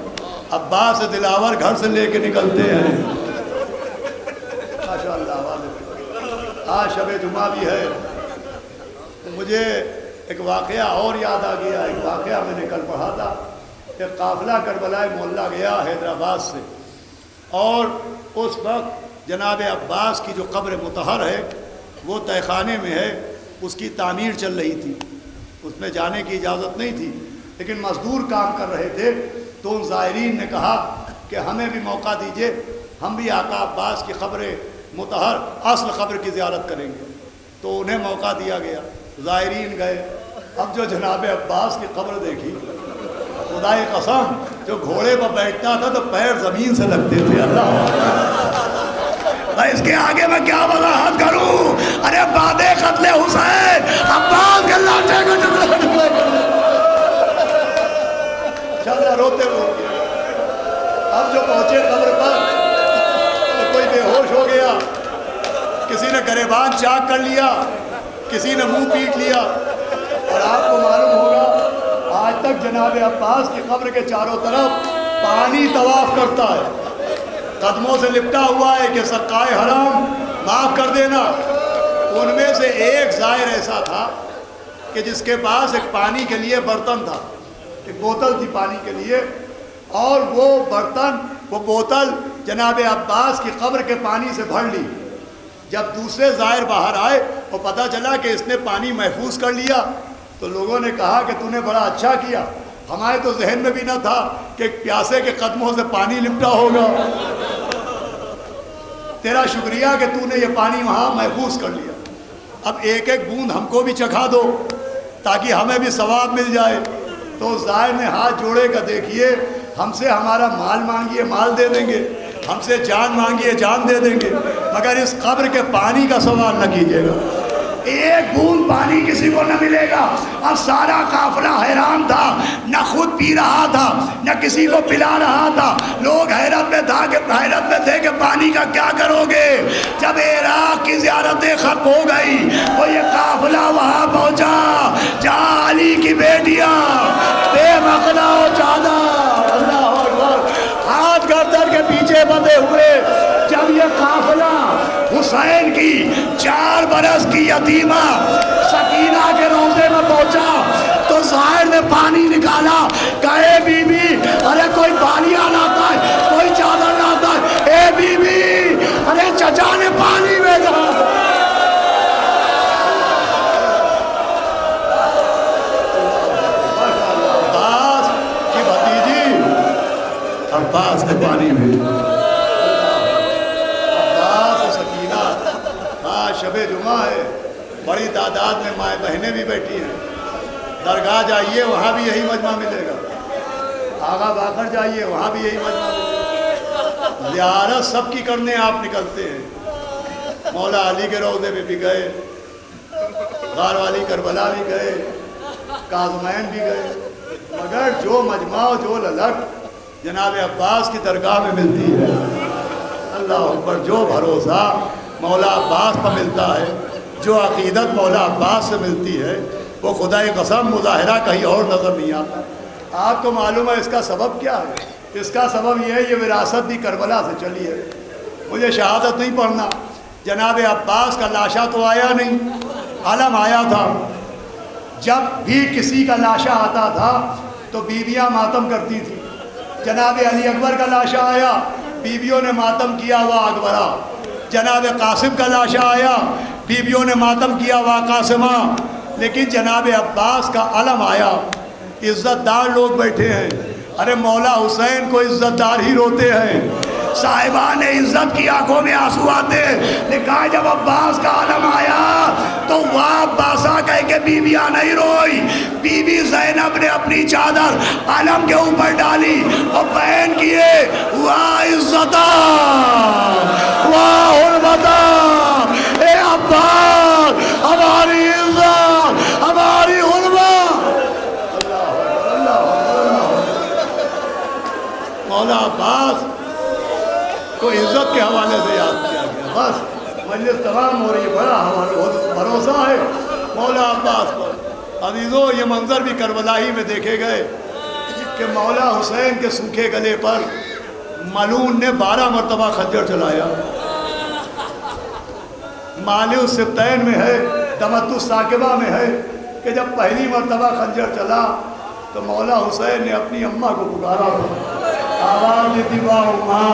عباس دلاور گھر سے لے کے نکلتے ہیں۔ ماشاءاللہ، آج شب جمعہ بھی ہے، مجھے ایک واقعہ اور یاد آ گیا۔ ایک واقعہ میں نے کل پڑھا تھا کہ قافلہ کربلا معلیٰ گیا حیدرآباد سے، اور اس وقت جناب عباس کی جو قبر مطہر ہے وہ تہہ خانے میں ہے، اس کی تعمیر چل رہی تھی، اس میں جانے کی اجازت نہیں تھی، لیکن مزدور کام کر رہے تھے۔ تو ان زائرین نے کہا کہ ہمیں بھی موقع دیجئے، ہم بھی آقا عباس کی قبر مطہر اصل قبر کی زیارت کریں گے۔ تو انہیں موقع دیا گیا، زائرین گئے. اب جو جناب عباس کی قبر دیکھی، خدائے قسم جو گھوڑے پر بیٹھتا تھا تو پیر زمین سے لگتے تھے. اللہ اس کے آگے میں کیا وضاحت کروں. ارے بعد قتل حسین عباس کے لاٹھے کو ٹکڑے چل رہا روتے روتے. اب جو پہنچے قبر پر تو کوئی بے ہوش ہو گیا، کسی نے گریبان چاک کر لیا، کسی نے منہ پیٹ لیا. اور آپ کو معلوم ہوگا آج تک جناب عباس کی قبر کے چاروں طرف پانی طواف کرتا ہے، قدموں سے لپٹا ہوا ہے کہ سقائے حرام معاف کر دینا. ان میں سے ایک زائر ایسا تھا کہ جس کے پاس ایک پانی کے لیے برتن تھا، ایک بوتل تھی پانی کے لیے، اور وہ برتن وہ بوتل جناب عباس کی قبر کے پانی سے بھر لی. جب دوسرے زائر باہر آئے اور پتہ چلا کہ اس نے پانی محفوظ کر لیا تو لوگوں نے کہا کہ تو نے بڑا اچھا کیا، ہمارے تو ذہن میں بھی نہ تھا کہ پیاسے کے قدموں سے پانی لپٹا ہوگا. تیرا شکریہ کہ تو نے یہ پانی وہاں محفوظ کر لیا. اب ایک ایک بوند ہم کو بھی چکھا دو تاکہ ہمیں بھی ثواب مل جائے. تو زائر نے ہاتھ جوڑے کا دیکھیے، ہم سے ہمارا مال مانگیے مال دے دیں گے، ہم سے جان مانگیے جان دے دیں گے، مگر اس قبر کے پانی کا سوال نہ کیجیے گا. ایک بوند پانی کسی کو نہ ملے گا. اور سارا قافلہ حیران تھا، نہ خود پی رہا تھا نہ کسی کو پلا رہا تھا. لوگ حیرت میں تھے کہ پانی کا کیا کرو گے. جب عراق کی زیارتیں ختم ہو گئی تو یہ قافلہ وہاں پہنچا جہاں علی کی بیٹیاں بے مقلا و چادر اللہ اکبر ہاتھ گردن کے پیچھے بندھے ہوئے. جب یہ قافلہ حسین کی 4 برس کی یتیمہ سکینہ کے روضے میں پہنچا تو زائر نے پانی نکالا. کہے بی بی ارے کوئی پانیاں لاتا ہے، کوئی چادر لاتا ہے. اے بی بی ارے چچا نے پانی بھیجا. عباس کی بھتیجی عباس نے پانی بھیجا. شب جمعہ ہے، بڑی تعداد میں مائیں بہنیں بھی بیٹھی ہیں. درگاہ جائیے وہاں بھی یہی مجمع ملے گا، آغا باقر جائیے وہاں بھی یہی مجمع ملے گا. زیارت سب کی کرنے آپ نکلتے ہیں. مولا علی کے روضے میں بھی گئے، غار والی کربلا بھی گئے، کاظمین بھی گئے، مگر جو مجمع جو للک جناب عباس کی درگاہ میں ملتی ہے، اللہ اکبر، جو بھروسہ مولا عباس پر ملتا ہے، جو عقیدت مولا عباس سے ملتی ہے، وہ خدائے قسم مظاہرہ کہیں اور نظر نہیں آتا. آپ کو معلوم ہے اس کا سبب کیا ہے؟ اس کا سبب یہ ہے یہ وراثت بھی کربلا سے چلی ہے. مجھے شہادت نہیں پڑھنا، جناب عباس کا لاشا تو آیا نہیں، علم آیا تھا. جب بھی کسی کا لاشا آتا تھا تو بیویاں ماتم کرتی تھیں. جناب علی اکبر کا لاشا آیا، بیویوں نے ماتم کیا وہ اکبرہ. جناب قاسم کا لاشا آیا، بیویوں نے ماتم کیا وا قاسمہ. لیکن جناب عباس کا علم آیا، عزت دار لوگ بیٹھے ہیں. ارے مولا حسین کو عزت دار ہی روتے ہیں، صاحبان عزت کی آنکھوں میں آنسو آتے. لکھا ہے جب عباس کا علم آیا تو واہ عباسہ کہہ کے بیویاں نہیں روئی. بی بی زینب نے اپنی چادر علم کے اوپر ڈالی اور بیان کیے واہ عزتہ واہ حرمتہ، اے عباس ہماری عزت ہماری حرمت. مولا عباس کو عزت کے حوالے سے یاد کیا گیا. بس مجلس تمام ہو رہی، بڑا بھروسہ ہے مولا عباس پر. عزیزو یہ منظر بھی کربلا ہی میں دیکھے گئے کہ مولا حسین کے سوکھے گلے پر ملعون نے 12 مرتبہ خنجر چلایا. مالی السبتین میں ہے، دمت الثاقبہ میں ہے کہ جب پہلی مرتبہ خنجر چلا تو مولا حسین نے اپنی اماں کو پکارا، آواز دیتی واہ اماں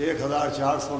1400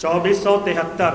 2473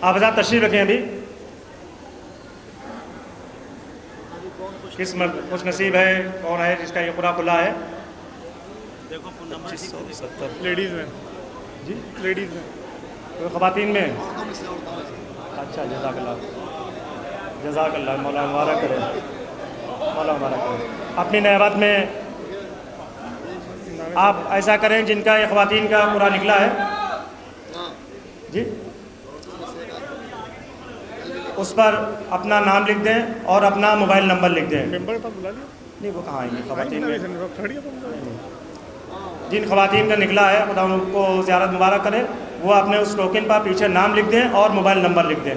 آپ حضرات تشریف رکھیں ابھی. کس خوش نصیب ہے, کون ہے جس کا یہ قرآن کھلا ہے؟ دیکھو فون نمبر 2570. لیڈیز میں جی لیڈیز میں کوئی خواتین میں؟ اچھا جزاک اللہ, جزاک اللہ, مولا مبارک کرے, مولا مبارک کرے. اپنی نعمت میں آپ ایسا کریں جن کا یہ خواتین کا پورا نکلا ہے جی, اس پر اپنا نام لکھ دیں اور اپنا موبائل نمبر لکھ دیں. ممبر کا بلا لیا نہیں وہ کہاں آئیں گے خواتین میں. کھڑی ہے تو جن خواتین کا نکلا ہے خدا ان کو زیارت مبارک کرے, وہ اپنے اس ٹوکن پر پیچھے نام لکھ دیں اور موبائل نمبر لکھ دیں.